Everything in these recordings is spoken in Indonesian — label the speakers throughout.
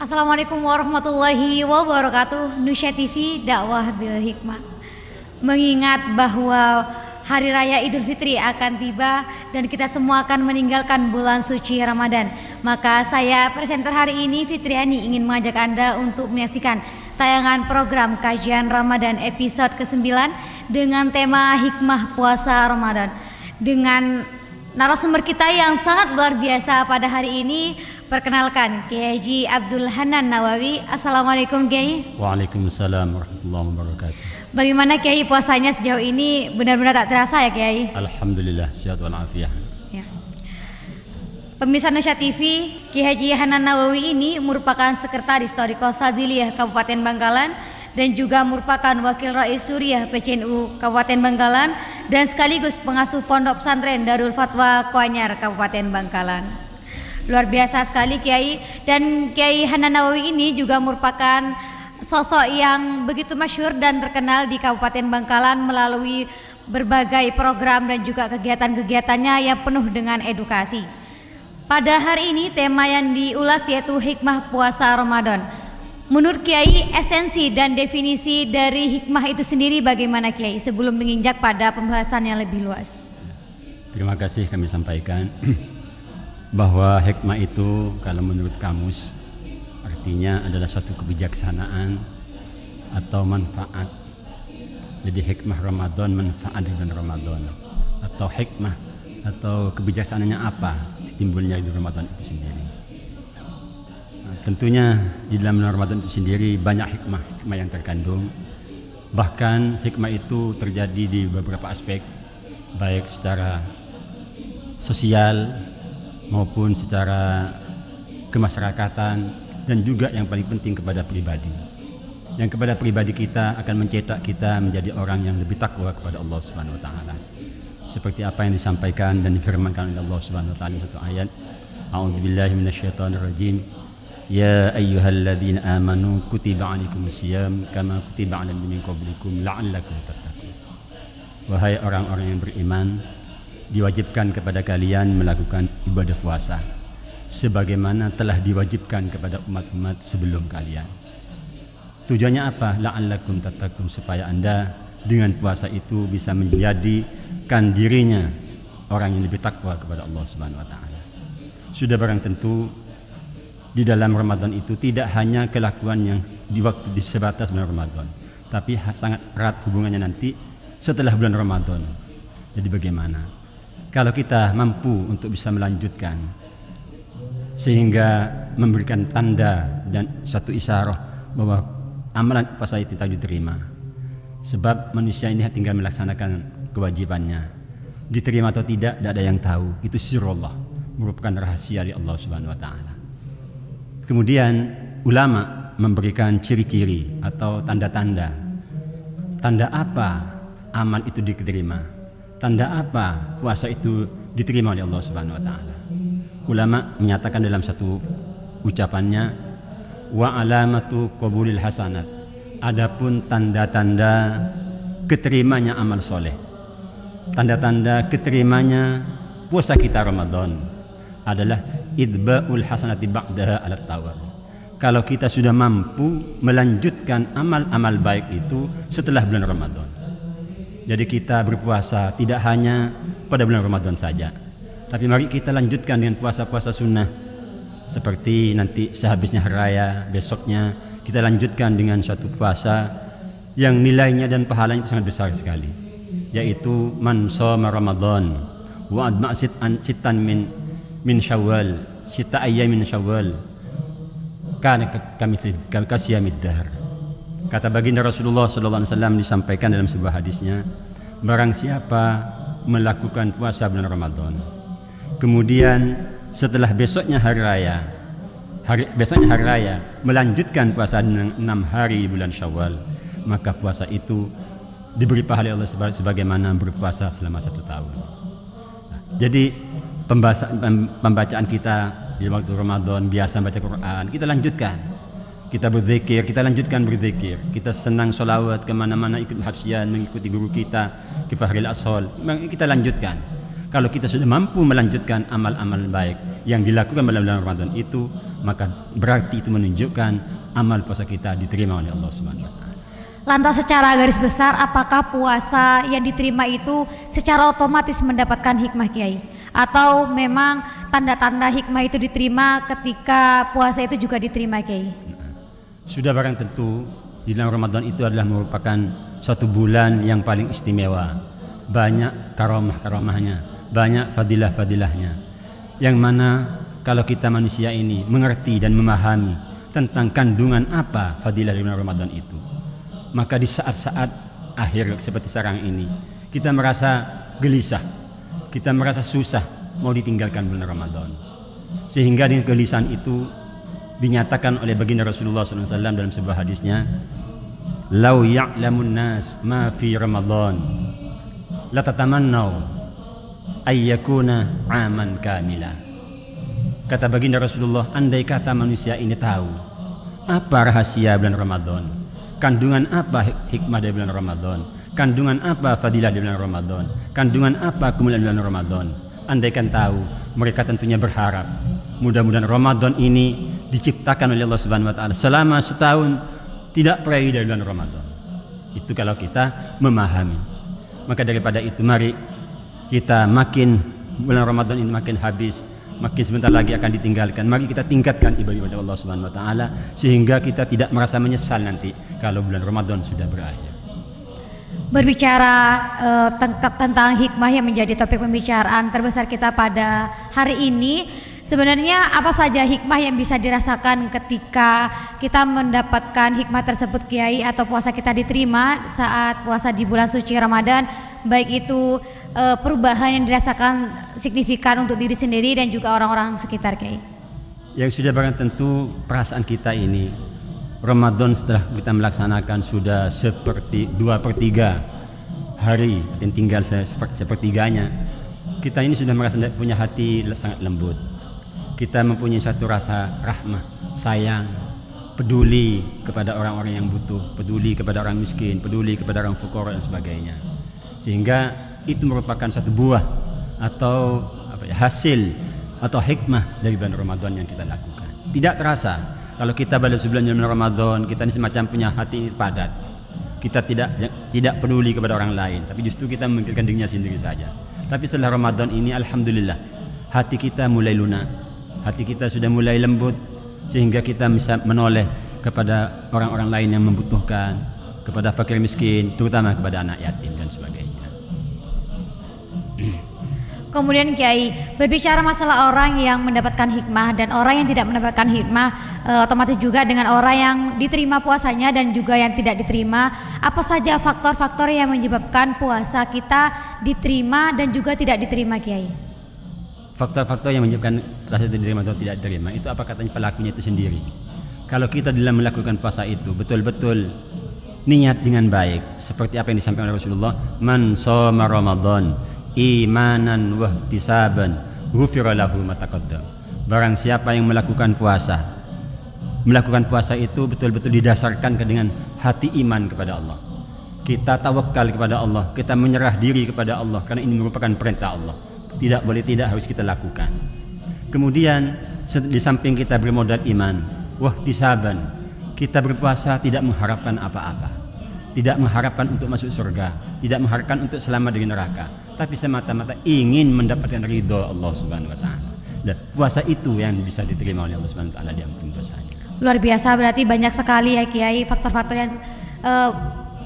Speaker 1: Assalamualaikum warahmatullahi wabarakatuh. Nusya TV dakwah bil hikmah. Mengingat bahwa Hari Raya Idul Fitri akan tiba dan kita semua akan meninggalkan bulan suci Ramadan, maka saya presenter hari ini, Fitriani, ingin mengajak Anda untuk menyaksikan tayangan program Kajian Ramadan episode ke-9 dengan tema Hikmah Puasa Ramadan dengan narasumber kita yang sangat luar biasa pada hari ini. Perkenalkan, Kiai Haji Abdul Hanan Nawawi. Assalamualaikum Kiai.
Speaker 2: Waalaikumsalam warahmatullahi wabarakatuh.
Speaker 1: Bagaimana Kiai puasanya sejauh ini? Benar-benar tak terasa ya Kiai?
Speaker 2: Alhamdulillah, sehat walafiat.
Speaker 1: Ya. Pemirsa Nusya TV, Kiai Haji Hanan Nawawi ini merupakan Sekretaris Thariqah Sadziliyah Kabupaten Bangkalan dan juga merupakan Wakil Rais Suriah PCNU Kabupaten Bangkalan dan sekaligus pengasuh Pondok Pesantren Darul Fatwa Koanyar Kabupaten Bangkalan. Luar biasa sekali Kiai, dan Kiai Hanan Nawawi ini juga merupakan sosok yang begitu masyhur dan terkenal di Kabupaten Bangkalan melalui berbagai program dan juga kegiatan-kegiatannya yang penuh dengan edukasi. Pada hari ini tema yang diulas yaitu hikmah puasa Ramadan. Menurut Kiai, esensi dan definisi dari hikmah itu sendiri bagaimana Kiai sebelum menginjak pada pembahasan yang lebih luas?
Speaker 2: Terima kasih kami sampaikan bahwa hikmah itu kalau menurut kamus artinya adalah suatu kebijaksanaan atau manfaat. Jadi hikmah Ramadan, manfaat di bulan Ramadan, atau hikmah atau kebijaksanaannya apa timbulnya di Ramadan itu sendiri. Nah, tentunya di dalam bulan Ramadan itu sendiri banyak hikmah yang terkandung. Bahkan hikmah itu terjadi di beberapa aspek, baik secara sosial maupun secara kemasyarakatan, dan juga yang paling penting kepada pribadi. Yang kepada pribadi kita akan mencetak kita menjadi orang yang lebih takwa kepada Allah Subhanahu wa taala. Seperti apa yang disampaikan dan difirmankan oleh Allah Subhanahu wa taala di satu ayat, A'udzubillahi minasyaitonirrajim. Ya ayyuhalladzina amanu kutiba 'alaikumusiyam kama kutiba 'alal ladzina min qablikum la'allakum tattaqun. Wahai orang-orang yang beriman, diwajibkan kepada kalian melakukan ibadah puasa sebagaimana telah diwajibkan kepada umat-umat sebelum kalian. Tujuannya apa? La'allakum tattaqun, supaya Anda dengan puasa itu bisa menjadikan dirinya orang yang lebih takwa kepada Allah Subhanahu wa taala. Sudah barang tentu di dalam Ramadan itu tidak hanya kelakuan yang di waktu di sebatas bulan Ramadan, tapi sangat erat hubungannya nanti setelah bulan Ramadan. Jadi bagaimana kalau kita mampu untuk bisa melanjutkan sehingga memberikan tanda dan satu isyarah bahwa amalan puasa itu tak diterima. Sebab manusia ini tinggal melaksanakan kewajibannya. Diterima atau tidak ada yang tahu. Itu sirrullah, merupakan rahasia dari Allah Subhanahu wa taala. Kemudian ulama memberikan ciri-ciri atau tanda-tanda. Tanda apa amal itu diterima? Tanda apa puasa itu diterima oleh Allah Subhanahu wa taala? Ulama menyatakan dalam satu ucapannya, wa alamatu qabulil hasanat. Adapun tanda-tanda keterimanya amal soleh, tanda-tanda keterimanya puasa kita Ramadan adalah idba'ul hasanati ba'daha ala tawab. Kalau kita sudah mampu melanjutkan amal-amal baik itu setelah bulan Ramadan. Jadi kita berpuasa tidak hanya pada bulan Ramadan saja, tapi mari kita lanjutkan dengan puasa-puasa sunnah. Seperti nanti sehabisnya hari raya, besoknya kita lanjutkan dengan suatu puasa yang nilainya dan pahalanya itu sangat besar sekali, yaitu man shoma Ramadan wa adma sitan min Syawal, sita ayyamin Syawal kana kasiyamid dahr. Kata baginda Rasulullah SAW disampaikan dalam sebuah hadisnya, barang siapa melakukan puasa bulan Ramadan, kemudian setelah besoknya hari raya melanjutkan puasa 6 hari bulan Syawal, maka puasa itu diberi pahala Allah sebagaimana berpuasa selama 1 tahun. Jadi pembacaan kita di waktu Ramadan biasa baca Quran, kita lanjutkan. Kita berzikir, kita lanjutkan berzikir. Kita senang solawat kemana-mana, ikut hafsian, mengikuti guru kita, Kifahril Ashol. Kita lanjutkan. Kalau kita sudah mampu melanjutkan amal-amal baik yang dilakukan dalam bulan Ramadan itu, maka berarti itu menunjukkan amal puasa kita diterima oleh Allah Subhanahu wa taala.
Speaker 1: Lantas secara garis besar, apakah puasa yang diterima itu secara otomatis mendapatkan hikmah, Kiai? Atau memang tanda-tanda hikmah itu diterima ketika puasa itu juga diterima, Kiai?
Speaker 2: Sudah barang tentu di dalam Ramadan itu adalah merupakan suatu bulan yang paling istimewa. Banyak karamah-karamahnya, banyak fadilah-fadilahnya. Yang mana kalau kita manusia ini mengerti dan memahami tentang kandungan apa fadilah di bulan Ramadan itu, maka di saat-saat akhir seperti sekarang ini kita merasa gelisah, kita merasa susah mau ditinggalkan bulan Ramadan. Sehingga dengan kegelisahan itu dinyatakan oleh baginda Rasulullah SAW dalam sebuah hadisnya, "Lau ya'lamun nas ma fi Ramadan la tatamannau ayyakuna aman kamila." Kata baginda Rasulullah, andai kata manusia ini tahu apa rahasia bulan Ramadan, kandungan apa hikmah dari bulan Ramadan, kandungan apa fadilah di bulan Ramadan, kandungan apa kemuliaan bulan Ramadan, andaikan tahu, mereka tentunya berharap mudah-mudahan Ramadan ini diciptakan oleh Allah Subhanahu wa taala selama setahun tidak pergi dari bulan Ramadan. Itu kalau kita memahami. Maka daripada itu mari kita makin bulan Ramadan ini makin habis, makin sebentar lagi akan ditinggalkan. Mari kita tingkatkan ibadah Allah Subhanahu wa taala sehingga kita tidak merasa menyesal nanti kalau bulan Ramadan sudah berakhir.
Speaker 1: Berbicara tentang hikmah yang menjadi topik pembicaraan terbesar kita pada hari ini, sebenarnya apa saja hikmah yang bisa dirasakan ketika kita mendapatkan hikmah tersebut, Kiai, atau puasa kita diterima saat puasa di bulan suci Ramadan, baik itu perubahan yang dirasakan signifikan untuk diri sendiri dan juga orang-orang sekitar, Kiai?
Speaker 2: Yang sudah barang tentu perasaan kita ini Ramadan setelah kita melaksanakan sudah seperti 2/3 hari dan tinggal sepertiganya, kita ini sudah merasa punya hati sangat lembut. Kita mempunyai satu rasa rahmah, sayang, peduli kepada orang-orang yang butuh, peduli kepada orang miskin, peduli kepada orang fuqara dan sebagainya. Sehingga itu merupakan satu buah atau hasil atau hikmah dari bulan Ramadan yang kita lakukan. Tidak terasa kalau kita balik sebulan bulan Ramadan, kita ini semacam punya hati padat. Kita tidak peduli kepada orang lain, tapi justru kita memikirkan dirinya sendiri saja. Tapi setelah Ramadan ini alhamdulillah hati kita mulai lunak, hati kita sudah mulai lembut sehingga kita bisa menoleh kepada orang-orang lain yang membutuhkan, kepada fakir miskin, terutama kepada anak yatim dan sebagainya.
Speaker 1: Kemudian, Kiai, berbicara masalah orang yang mendapatkan hikmah dan orang yang tidak mendapatkan hikmah, otomatis juga dengan orang yang diterima puasanya dan juga yang tidak diterima, apa saja faktor-faktor yang menyebabkan puasa kita diterima dan juga tidak diterima, Kiai?
Speaker 2: Faktor-faktor yang menyebabkan puasa itu diterima atau tidak diterima itu apa katanya pelakunya itu sendiri. Kalau kita dalam melakukan puasa itu betul-betul niat dengan baik, seperti apa yang disampaikan oleh Rasulullah, man shoma Ramadan imanan wahtisaban ghufira lahu ma taqaddam. Barang siapa yang melakukan puasa itu betul-betul didasarkan dengan hati iman kepada Allah. Kita tawakal kepada Allah, kita menyerah diri kepada Allah karena ini merupakan perintah Allah. Tidak boleh tidak, harus kita lakukan. Kemudian di samping kita bermodal iman, wahtisaban, kita berpuasa tidak mengharapkan apa-apa. Tidak mengharapkan untuk masuk surga, tidak mengharapkan untuk selamat dari neraka, tapi semata-mata ingin mendapatkan ridho Allah Subhanahu wa taala. Dan puasa itu yang bisa diterima oleh Allah Subhanahu wa taala di ampun dosanya.
Speaker 1: Luar biasa, berarti banyak sekali ya, Kiai, faktor-faktor yang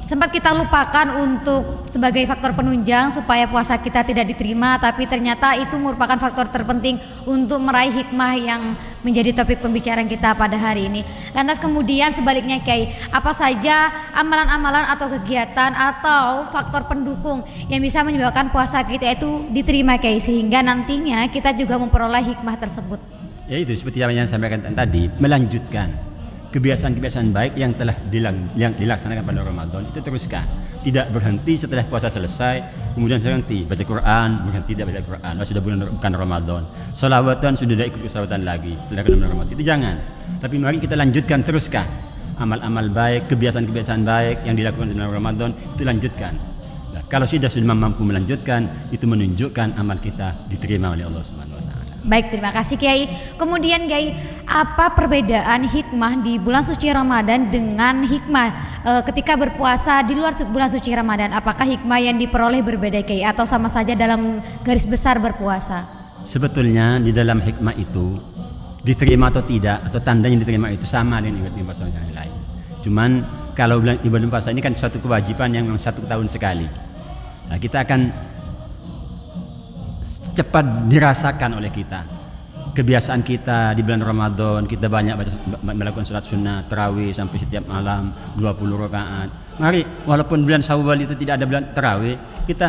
Speaker 1: sempat kita lupakan untuk sebagai faktor penunjang supaya puasa kita tidak diterima, tapi ternyata itu merupakan faktor terpenting untuk meraih hikmah yang menjadi topik pembicaraan kita pada hari ini. Lantas kemudian sebaliknya, Kiai, apa saja amalan-amalan atau kegiatan atau faktor pendukung yang bisa menyebabkan puasa kita itu diterima, Kiai, sehingga nantinya kita juga memperoleh hikmah tersebut?
Speaker 2: Ya itu seperti yang saya sampaikan tadi, melanjutkan kebiasaan-kebiasaan baik yang telah dilaksanakan pada Ramadan itu teruskan, tidak berhenti setelah puasa selesai kemudian berhenti baca Quran, berhenti tidak baca Quran, sudah bukan Ramadan, salawatan sudah tidak ikut salawatan lagi setelah bulan Ramadan, itu jangan. Tapi mari kita lanjutkan, teruskan amal-amal baik, kebiasaan-kebiasaan baik yang dilakukan di bulan Ramadan itu lanjutkan. Nah, kalau sudah mampu melanjutkan, itu menunjukkan amal kita diterima oleh Allah Subhanahu wa taala.
Speaker 1: Baik, terima kasih Kiai. Kemudian Kiai, apa perbedaan hikmah di bulan suci Ramadan dengan hikmah ketika berpuasa di luar bulan suci Ramadan? Apakah hikmah yang diperoleh berbeda Kiai atau sama saja dalam garis besar berpuasa?
Speaker 2: Sebetulnya di dalam hikmah itu diterima atau tidak, atau tandanya diterima itu sama dengan ibadah puasa yang lain. Cuman kalau ibadah puasa ini kan suatu kewajiban yang 1 tahun sekali. Nah, kita akan cepat dirasakan oleh kita. Kebiasaan kita di bulan Ramadan, kita banyak melakukan sholat sunnah, tarawih sampai setiap malam 20 rakaat. Mari, walaupun bulan Syawal itu tidak ada bulan tarawih, kita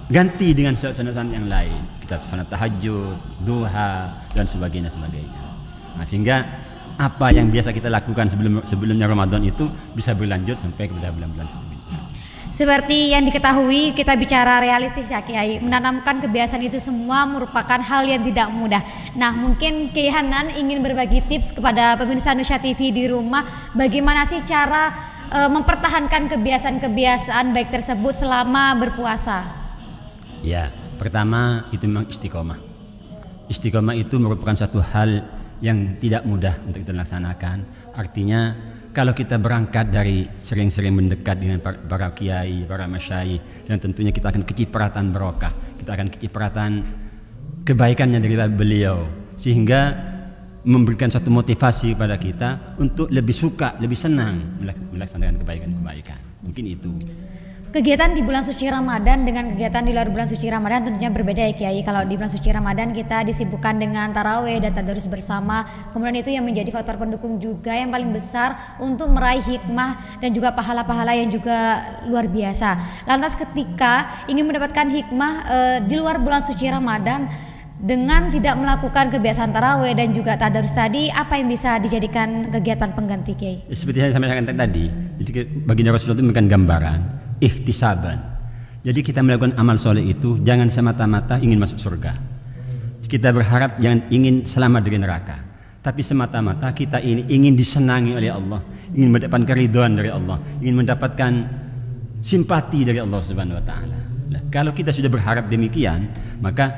Speaker 2: ganti dengan sholat yang lain. Kita sholat tahajud, duha, dan sebagainya. Nah, sehingga apa yang biasa kita lakukan sebelumnya Ramadan itu bisa berlanjut sampai kepada bulan-bulan seterusnya.
Speaker 1: Seperti yang diketahui, kita bicara realistis ya Kiai, menanamkan kebiasaan itu semua merupakan hal yang tidak mudah. Nah, mungkin Kiai Hanan ingin berbagi tips kepada pemirsa Nusya TV di rumah, bagaimana sih cara mempertahankan kebiasaan-kebiasaan baik tersebut selama berpuasa? Ya, pertama itu memang istiqomah. Istiqomah itu merupakan satu hal yang tidak mudah untuk kita laksanakan. Artinya kalau kita berangkat dari sering-sering mendekat dengan para kiai, para masyayikh, dan tentunya kita akan kecipratan barokah, kita akan kecipratan kebaikannya dari beliau, sehingga memberikan satu motivasi kepada kita untuk lebih suka, lebih senang melaksanakan kebaikan-kebaikan. Mungkin itu. Kegiatan di bulan suci Ramadan dengan kegiatan di luar bulan suci Ramadan tentunya berbeda ya Kiai. Kalau di bulan suci Ramadan kita disibukkan dengan tarawih dan tadarus bersama. Kemudian itu yang menjadi faktor pendukung juga yang paling besar untuk meraih hikmah dan juga pahala-pahala yang juga luar biasa. Lantas ketika ingin mendapatkan hikmah di luar bulan suci Ramadan dengan tidak melakukan kebiasaan tarawih dan juga tadarus tadi, apa yang bisa dijadikan kegiatan pengganti Kiai? Seperti yang saya sampaikan tadi, jadi baginda Rasulullah itu memberikan gambaran ihtisaban. Jadi kita melakukan amal soleh itu jangan semata-mata ingin masuk surga. Kita berharap jangan ingin selamat dari neraka, tapi semata-mata kita ini ingin disenangi oleh Allah, ingin mendapatkan keridhaan dari Allah, ingin mendapatkan simpati dari Allah Subhanahu wa taala. Nah, kalau kita sudah berharap demikian, maka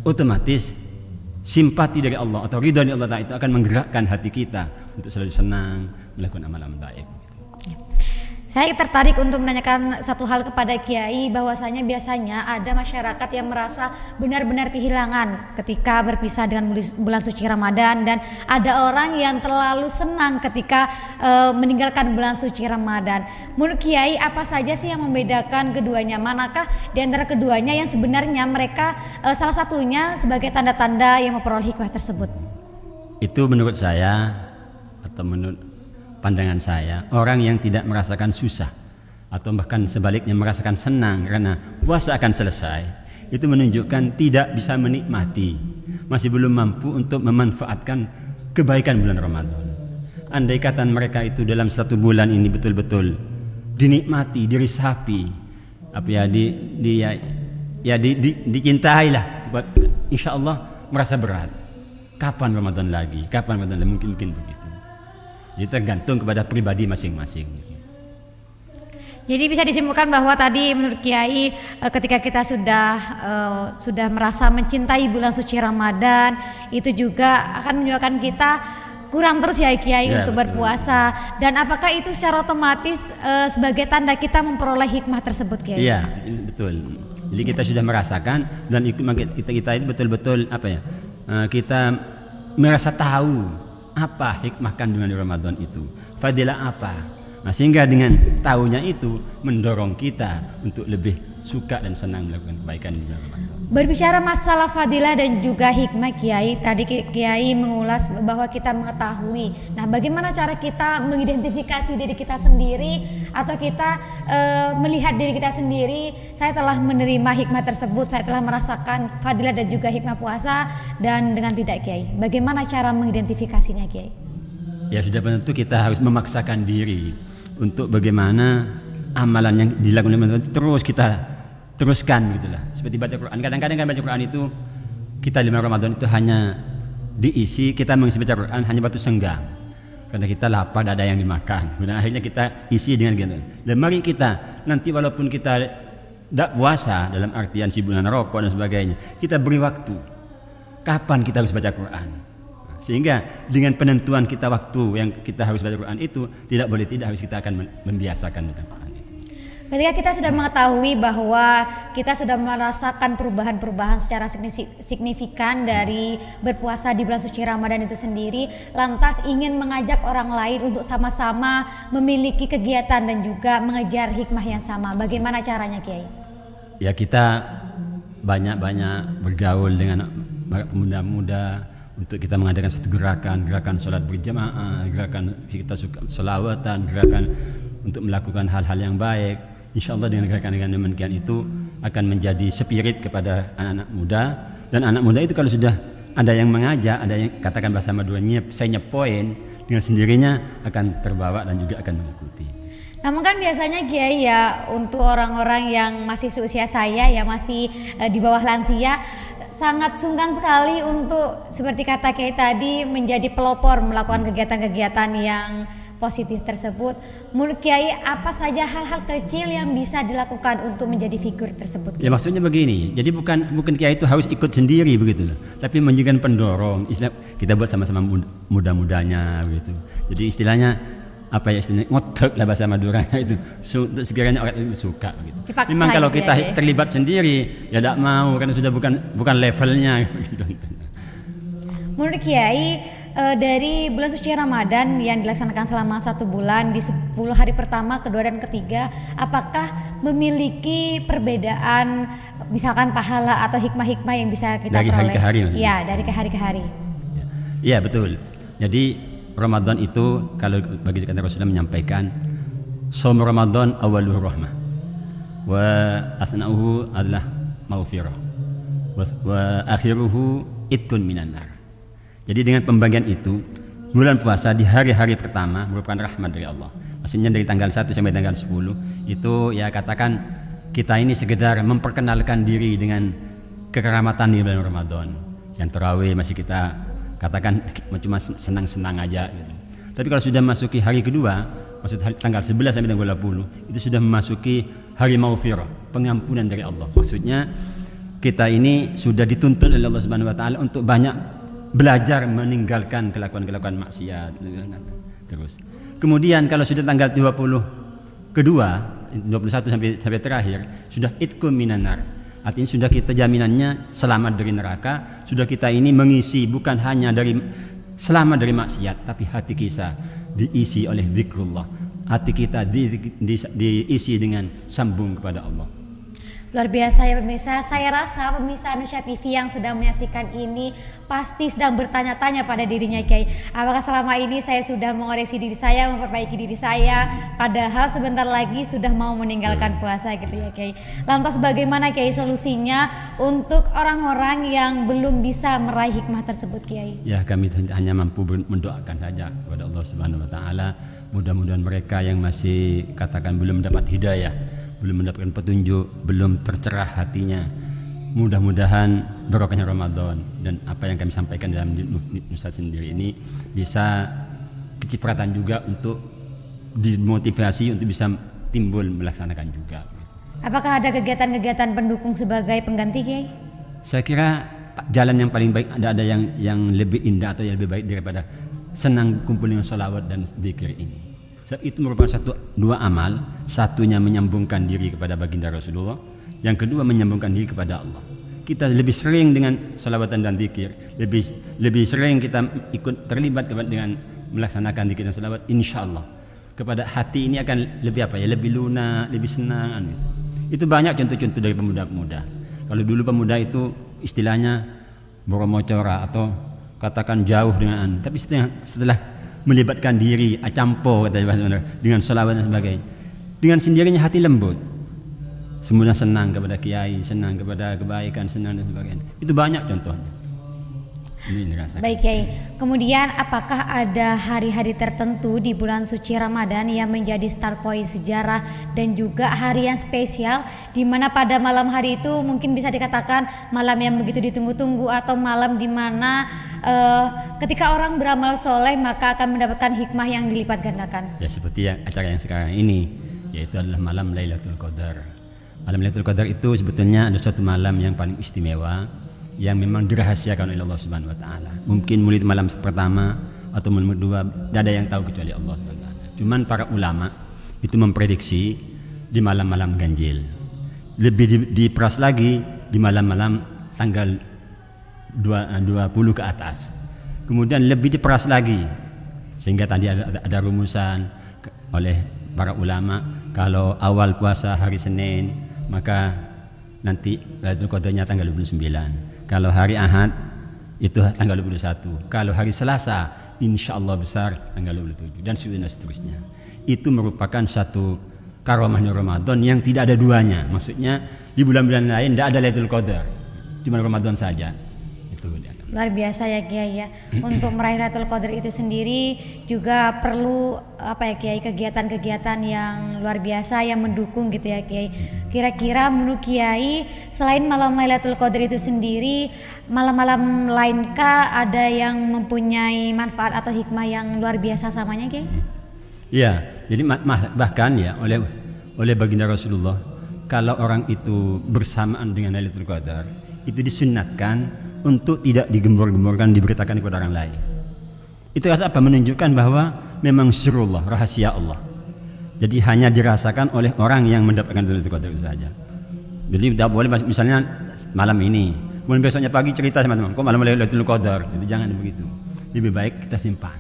Speaker 1: otomatis simpati dari Allah atau ridha dari Allah Ta'ala itu akan menggerakkan hati kita untuk selalu senang melakukan amal-amal baik. Saya tertarik untuk menanyakan satu hal kepada Kiai, bahwasanya biasanya ada masyarakat yang merasa benar-benar kehilangan ketika berpisah dengan bulan suci Ramadan, dan ada orang yang terlalu senang ketika meninggalkan bulan suci Ramadan. Menurut Kiai, apa saja sih yang membedakan keduanya? Manakah di antara keduanya yang sebenarnya mereka salah satunya sebagai tanda-tanda yang memperoleh hikmah tersebut? Itu menurut saya atau menurut pandangan saya, orang yang tidak merasakan susah atau bahkan sebaliknya merasakan senang karena puasa akan selesai, itu menunjukkan tidak bisa menikmati, masih belum mampu untuk memanfaatkan kebaikan bulan Ramadan. Andai kata mereka itu dalam 1 bulan ini betul-betul dinikmati, diresapi, dicintai lah, insya Allah merasa berat. Kapan Ramadan lagi? Kapan Ramadan lagi? Mungkin begitu. Jadi tergantung kepada pribadi masing-masing. Jadi bisa disimpulkan bahwa tadi menurut Kiai, ketika kita sudah merasa mencintai bulan suci Ramadan, itu juga akan menyebabkan kita kurang terus ya Kiai untuk berpuasa. Dan apakah itu secara otomatis sebagai tanda kita memperoleh hikmah tersebut Kiai? Iya, betul. Jadi kita sudah merasakan dan kita itu betul-betul kita merasa tahu apa hikmah kandungan Ramadan itu, fadilah apa. Nah, sehingga dengan tahunya itu mendorong kita untuk lebih suka dan senang melakukan kebaikan di bulan Ramadan. Berbicara masalah fadilah dan juga hikmah Kiai, tadi Kiai mengulas bahwa kita mengetahui. Nah, bagaimana cara kita mengidentifikasi diri kita sendiri atau kita melihat diri kita sendiri, saya telah menerima hikmah tersebut, saya telah merasakan fadilah dan juga hikmah puasa, dan dengan tidak Kiai. Bagaimana cara mengidentifikasinya Kiai? Ya sudah tentu kita harus memaksakan diri untuk bagaimana amalan yang dilakukan terus kita teruskan gitulah. Seperti baca Quran. Kadang-kadang kan baca Quran itu kita di Ramadan itu hanya diisi kita mengisi baca Quran hanya batu senggang. Karena kita lapar ada yang dimakan. Kemudian akhirnya kita isi dengan gitu. Dan mari kita nanti walaupun kita tidak puasa dalam artian si bulan rokok dan sebagainya, kita beri waktu.
Speaker 2: kapan kita harus baca Quran. Sehingga dengan penentuan kita waktu yang kita harus baca Quran itu tidak boleh tidak harus kita akan membiasakan baca Quran itu.
Speaker 1: Ketika kita sudah mengetahui bahwa kita sudah merasakan perubahan-perubahan secara signifikan dari berpuasa di bulan suci Ramadan itu sendiri, lantas ingin mengajak orang lain untuk sama-sama memiliki kegiatan dan juga mengejar hikmah yang sama. Bagaimana caranya, Kiai?
Speaker 2: Ya, kita banyak-banyak bergaul dengan muda-muda untuk kita mengadakan satu gerakan sholat berjamaah, gerakan kita suka selawatan, gerakan untuk melakukan hal-hal yang baik. Insya Allah dengan gerakan demikian itu akan menjadi spirit kepada anak-anak muda, dan anak muda itu kalau sudah ada yang mengajak, ada yang katakan bahasa Madura saya nyepoin, dengan sendirinya akan terbawa dan juga akan mengikuti.
Speaker 1: Namun kan biasanya Kiai ya, untuk orang-orang yang masih seusia saya ya, masih di bawah lansia, sangat sungkan sekali untuk seperti kata Kiai tadi menjadi pelopor melakukan kegiatan-kegiatan yang positif tersebut. Menurut Kiai, apa saja hal-hal kecil yang bisa dilakukan untuk menjadi figur tersebut?
Speaker 2: Ya, maksudnya begini, jadi bukan Kiai itu harus ikut sendiri begitu loh, tapi menjadikan pendorong. Istilah kita buat sama-sama muda-mudanya begitu. Jadi istilahnya apa ya, istilahnya ngotot lah bahasa Maduranya itu, untuk sekiranya orang itu suka begitu. Memang kalau kita terlibat sendiri ya tidak mau, karena sudah bukan levelnya gitu.
Speaker 1: Menurut Kiai, dari bulan suci Ramadan yang dilaksanakan selama 1 bulan, di 10 hari pertama, kedua dan ketiga, apakah memiliki perbedaan misalkan pahala atau hikmah-hikmah yang bisa kita
Speaker 2: dari
Speaker 1: peroleh?
Speaker 2: Hari ke hari maksudnya?
Speaker 1: Iya, dari ke hari ke hari.
Speaker 2: Iya, betul. Jadi Ramadan itu kalau bagi kata Rasulullah menyampaikan, Shaum Ramadan awaluhu rahmah wa asna'uhu adalah maghfirah wa akhiruhu itkun minan nar. Jadi dengan pembagian itu, bulan puasa di hari-hari pertama merupakan rahmat dari Allah. Maksudnya dari tanggal 1 sampai tanggal 10 itu ya katakan kita ini sekedar memperkenalkan diri dengan kekeramatan di bulan Ramadan. Yang tarawih masih kita katakan cuma senang-senang aja gitu. Tapi kalau sudah masuki hari kedua, maksud tanggal 11 sampai tanggal 20, itu sudah memasuki hari maghfirah, pengampunan dari Allah. Maksudnya kita ini sudah dituntut oleh Allah Subhanahu wa taala untuk banyak belajar meninggalkan kelakuan-kelakuan maksiat terus. Kemudian kalau sudah tanggal 20 kedua, 21 sampai terakhir, sudah itkum minan nar. Artinya sudah kita jaminannya selamat dari neraka, sudah kita ini mengisi bukan hanya dari selamat dari maksiat, tapi hati kita diisi oleh zikrullah. Hati kita diisi dengan sambung kepada Allah.
Speaker 1: Luar biasa ya pemirsa, saya rasa pemirsa Nusa TV yang sedang menyaksikan ini pasti sedang bertanya-tanya pada dirinya, Kiai. Apakah selama ini saya sudah mengoreksi diri saya, memperbaiki diri saya, padahal sebentar lagi sudah mau meninggalkan puasa gitu ya, Kiai. Lantas bagaimana, Kiai, solusinya untuk orang-orang yang belum bisa meraih hikmah tersebut, Kiai? Ya,
Speaker 2: kami hanya mampu mendoakan saja kepada Allah Subhanahu wa taala, mudah-mudahan mereka yang masih katakan belum mendapat hidayah, belum mendapatkan petunjuk, belum tercerah hatinya, mudah-mudahan barokahnya Ramadan dan apa yang kami sampaikan dalam Nusa sendiri ini bisa kecipratan juga untuk dimotivasi untuk bisa timbul melaksanakan juga.
Speaker 1: Apakah ada kegiatan-kegiatan pendukung sebagai pengganti, Kiai?
Speaker 2: Saya kira jalan yang paling baik ada yang lebih indah atau yang lebih baik daripada senang kumpul dengan sholawat dan zikir ini. Itu merupakan dua amal, satunya menyambungkan diri kepada baginda Rasulullah, yang kedua menyambungkan diri kepada Allah. Kita lebih sering dengan salawatan dan zikir, lebih sering kita ikut terlibat dengan melaksanakan zikir dan salawat, insya Allah kepada hati ini akan lebih lebih lunak, lebih senang. Itu banyak contoh-contoh dari pemuda-pemuda. Kalau dulu pemuda itu istilahnya boromocora atau katakan jauh dengan, tapi setelah melibatkan diri, acampo kata dengan salawat dan sebagainya, dengan sendirinya hati lembut, semuanya senang kepada kiai, senang kepada kebaikan, senang dan sebagainya. Itu banyak contohnya. Ini dirasakan. Baik, Kiai.
Speaker 1: Kemudian apakah ada hari-hari tertentu di bulan suci Ramadan yang menjadi start point sejarah dan juga hari yang spesial, di mana pada malam hari itu mungkin bisa dikatakan malam yang begitu ditunggu-tunggu atau malam di mana ketika orang beramal soleh maka akan mendapatkan hikmah yang dilipat gandakan?
Speaker 2: Ya, seperti acara yang sekarang ini, yaitu adalah malam Lailatul Qadar. Malam Lailatul Qadar itu sebetulnya ada suatu malam yang paling istimewa, yang memang dirahasiakan oleh Allah Subhanahu wa taala. Mungkin mulai malam pertama atau malam kedua, tidak ada yang tahu kecuali Allah Subhanahu wa taala. Cuman para ulama itu memprediksi di malam-malam ganjil. Lebih diperas lagi di malam-malam tanggal 20 ke atas. Kemudian lebih diperas lagi sehingga tadi ada rumusan oleh para ulama, kalau awal puasa hari Senin maka nanti Lailatul Qadarnya tanggal 29. Kalau hari Ahad itu tanggal 21. Kalau hari Selasa insyaallah besar tanggal 27 dan seterusnya. Itu merupakan satu karomah Ramadan yang tidak ada duanya. Maksudnya di bulan-bulan lain tidak ada Lailatul Qadar, cuma Ramadan saja. Itu
Speaker 1: luar biasa ya Kiai ya. Untuk meraih Lailatul Qadar itu sendiri juga perlu apa ya Kiai, kegiatan-kegiatan yang luar biasa yang mendukung gitu ya Kiai. Kira-kira menurut Kiai selain malam Lailatul Qadar itu sendiri, malam-malam lainkah ada yang mempunyai manfaat atau hikmah yang luar biasa samanya Kiai?
Speaker 2: Iya, jadi bahkan ya oleh baginda Rasulullah, kalau orang itu bersamaan dengan Lailatul Qadar itu disunnatkan untuk tidak digembor-gemborkan, diberitakan kepada orang lain. Itu apa? Menunjukkan bahwa memang sirullah, rahasia Allah. Jadi hanya dirasakan oleh orang yang mendapatkan Lailatul Qadar saja. Jadi tidak boleh misalnya malam ini, kemudian besoknya pagi cerita sama teman, kok malam Lailatul Qadar. Jadi jangan begitu. Lebih baik kita simpan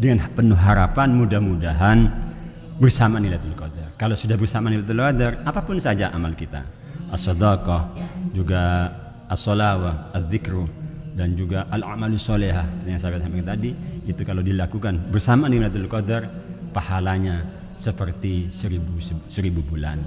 Speaker 2: dengan penuh harapan, mudah-mudahan bersama Lailatul Qadar. Kalau sudah bersama Lailatul Qadar, apapun saja amal kita, as-sadaqah, juga as-salawah, az-zikru, dan juga al-amalus solehah yang saya sampaikan tadi, itu kalau dilakukan bersama Lailatul Qadar, pahalanya seperti 1000 bulan.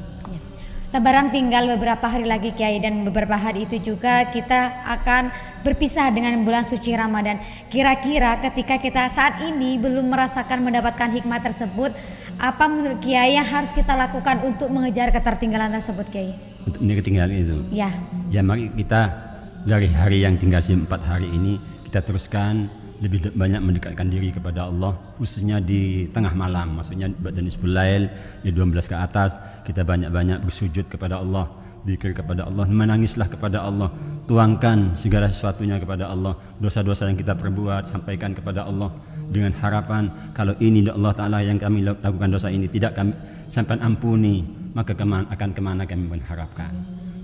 Speaker 1: Lebaran tinggal beberapa hari lagi Kiai, dan beberapa hari itu juga kita akan berpisah dengan bulan suci Ramadan. Kira-kira ketika kita saat ini belum merasakan mendapatkan hikmah tersebut, apa menurut Kiai yang harus kita lakukan untuk mengejar ketertinggalan tersebut Kiai?
Speaker 2: Untuk ketinggalan itu?
Speaker 1: Ya.
Speaker 2: Ya mari kita dari hari yang tinggal 4 hari ini kita teruskan lebih banyak mendekatkan diri kepada Allah, khususnya di tengah malam, maksudnya ba'da nisful lail, di 12 ke atas kita banyak-banyak bersujud kepada Allah, zikir kepada Allah, menangislah kepada Allah, tuangkan segala sesuatunya kepada Allah, dosa-dosa yang kita perbuat sampaikan kepada Allah dengan harapan kalau ini Allah Ta'ala yang kami lakukan dosa ini tidak kami sampai ampuni, maka akan kemana kami mengharapkan.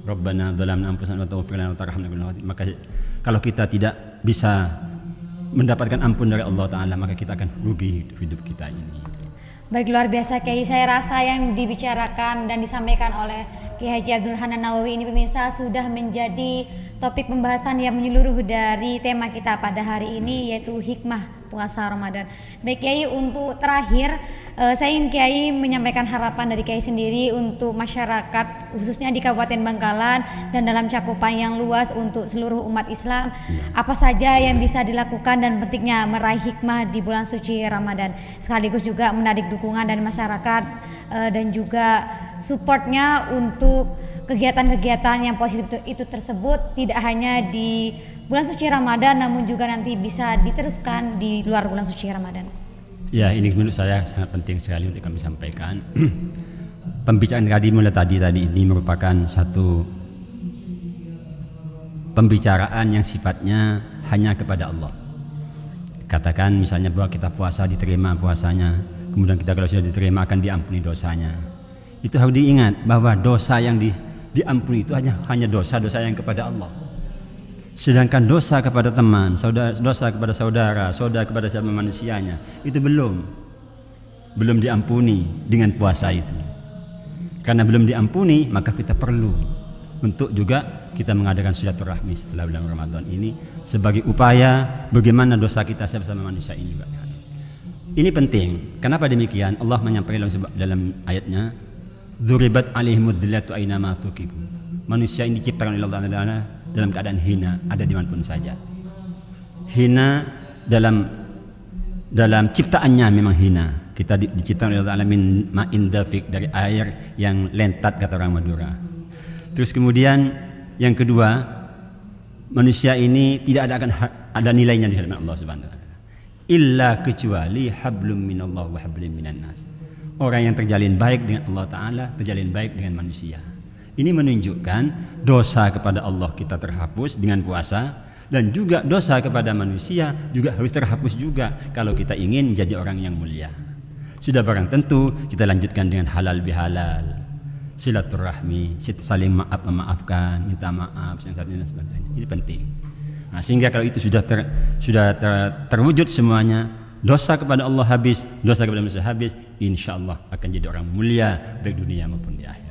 Speaker 2: Rabbana dhalamna anfusana wa taghfir lana wa tarhamna. Maka kalau kita tidak bisa mendapatkan ampun dari Allah Ta'ala, maka kita akan rugi hidup kita ini.
Speaker 1: Baik, luar biasa Kiai. Saya rasa yang dibicarakan dan disampaikan oleh Kiai Haji Abdul Hanan Nawawi ini pemirsa sudah menjadi topik pembahasan yang menyeluruh dari tema kita pada hari ini, yaitu hikmah puasa Ramadan. Baik Kiai, untuk terakhir saya ingin Kiai menyampaikan harapan dari Kiai sendiri untuk masyarakat khususnya di Kabupaten Bangkalan dan dalam cakupan yang luas untuk seluruh umat Islam. Apa saja yang bisa dilakukan dan pentingnya meraih hikmah di bulan suci Ramadan, sekaligus juga menarik dukungan dari masyarakat dan juga supportnya untuk kegiatan-kegiatan yang positif itu tersebut, tidak hanya di bulan suci Ramadan namun juga nanti bisa diteruskan di luar bulan suci Ramadan.
Speaker 2: Ya, ini menurut saya sangat penting sekali untuk kami sampaikan. Pembicaraan tadi ini merupakan satu pembicaraan yang sifatnya hanya kepada Allah. Katakan misalnya bahwa kita puasa diterima puasanya, kemudian kita kalau sudah diterima akan diampuni dosanya. Itu harus diingat bahwa dosa yang diampuni itu hanya dosa-dosa yang kepada Allah. Sedangkan dosa kepada teman, dosa kepada saudara kepada siapa manusianya, itu belum diampuni dengan puasa itu. Karena belum diampuni, maka kita perlu untuk juga kita mengadakan silaturahmi setelah bulan Ramadan ini sebagai upaya bagaimana dosa kita bersama manusia ini juga. Ini penting. Kenapa demikian? Allah menyampaikan dalam ayatnya, "Dzuribat 'alaihimud dzillatu aina ma thuqibu." Manusia ini diciptakan oleh Allah Ta'ala dalam keadaan hina, ada di mana pun saja. Hina dalam ciptaannya memang hina. Kita diciptakan oleh Allah Ta'ala min ma'in dafiq, dari air yang lentat kata orang Madura. Terus kemudian yang kedua, manusia ini tidak akan ada nilainya di hadapan Allah Subhanahu wa taala. Illa kecuali hablum minallah wa hablum minan nas. Orang yang terjalin baik dengan Allah Ta'ala, terjalin baik dengan manusia. Ini menunjukkan dosa kepada Allah kita terhapus dengan puasa, dan juga dosa kepada manusia juga harus terhapus juga kalau kita ingin menjadi orang yang mulia. Sudah barang tentu kita lanjutkan dengan halal bihalal, silaturahmi, saling memaafkan, minta maaf, yang satu dan sebagainya. Ini penting. Nah, sehingga kalau itu sudah terwujud semuanya, dosa kepada Allah habis, dosa kepada manusia habis, insya Allah akan jadi orang mulia baik dunia maupun di akhirat.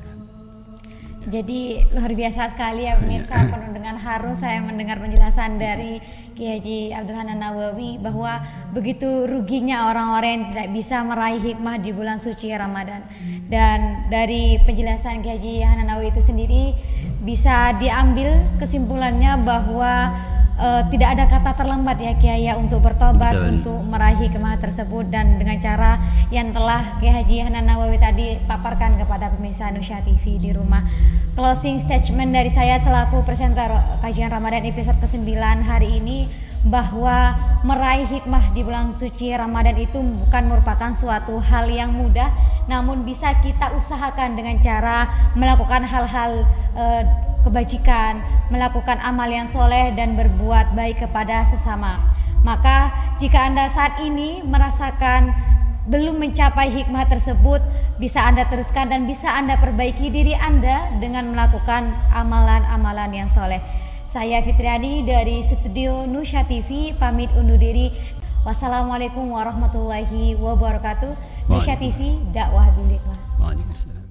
Speaker 1: Jadi luar biasa sekali ya pemirsa, penuh dengan haru saya mendengar penjelasan dari Kiai Haji Abdul Hanan Nawawi bahwa begitu ruginya orang-orang yang tidak bisa meraih hikmah di bulan suci Ramadan. Dan dari penjelasan Kiai Haji Hanan Nawawi itu sendiri bisa diambil kesimpulannya bahwa tidak ada kata terlambat ya Kiai ya untuk bertobat, betul, untuk meraih hikmah tersebut, dan dengan cara yang telah Kiai Haji Hanan Nawawi tadi paparkan kepada pemirsa Nusyah TV di rumah. Closing statement dari saya selaku presenter kajian Ramadan episode ke-9 hari ini, bahwa meraih hikmah di bulan suci Ramadan itu bukan merupakan suatu hal yang mudah, namun bisa kita usahakan dengan cara melakukan hal-hal kebajikan, melakukan amal yang soleh, dan berbuat baik kepada sesama. Maka jika Anda saat ini merasakan belum mencapai hikmah tersebut, bisa Anda teruskan dan bisa Anda perbaiki diri Anda dengan melakukan amalan-amalan yang soleh. Saya Fitriani dari studio Nusyah TV pamit undur diri. Wassalamualaikum warahmatullahi wabarakatuh. Nusyah TV, dakwah bil hikmah.
Speaker 2: Waalaikumsalam.